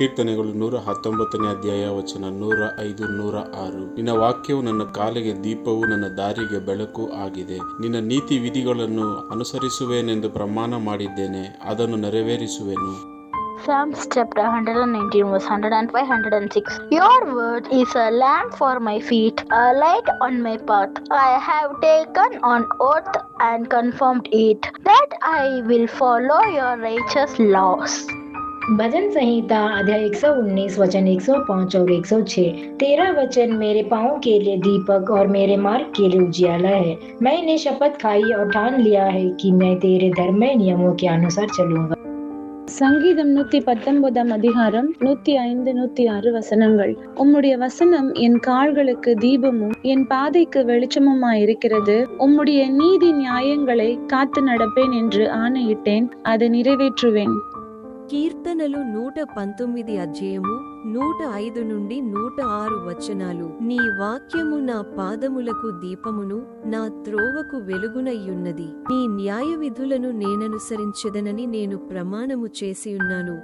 ಕೀರ್ತನೆಗಳು 119 ಅಧ್ಯಾಯ ವಚನ 105, 106. ನಿನ್ನ ವಾಕ್ಯವು ನನ್ನ ಕಾಲಿಗೆ ದೀಪವು ನನ್ನ ದಾರಿಗೆ ಬೆಳಕು ಆಗಿದೆ. ನಿನ್ನ ನೀತಿ ವಿಧಿಗಳನ್ನು ಅನುಸರಿಸುವೆನೆಂದು ಪ್ರಮಾಣ ಮಾಡಿದ್ದೇನೆ, ಅದನ್ನು ನೆರವೇರಿಸುವೆನು. Psalms chapter 119 verse 105, 106. Your word is a lamp for my feet, a light on my path. I have taken on oath and confirmed it, that I will follow your righteous laws. भजन संहिता अध्याय 119 वचन 105 और 106। तेरा वचन मेरे पाँव के लिए दीपक और मेरे मार्ग के लिए उजियाला है। मैंने शपथ खाई और ठान लिया है कि मैं तेरे धर्ममय नियमों के अनुसार चलूंगा। சங்கீதம் 119 அதிகாரம் 105, 106 வசனங்கள். உம்முடைய வசனம் என் கால்களுக்கு தீபமும் என் பாதைக்கு வெளிச்சமுமாயிருக்கிறது. உம்முடைய நீதி நியாயங்களை காத்து நடப்பேன் என்று ஆணையிட்டேன், அதை நிறைவேற்றுவேன். కీర్తనలు 119 అధ్యాయము 105 నుండి 106 వచనాలు. నీ వాక్యము నా పాదములకు దీపమును నా త్రోవకు వెలుగునయ్యున్నది. నీ న్యాయ విధులను నేననుసరించెదనని నేను ప్రమాణము చేసియున్నాను.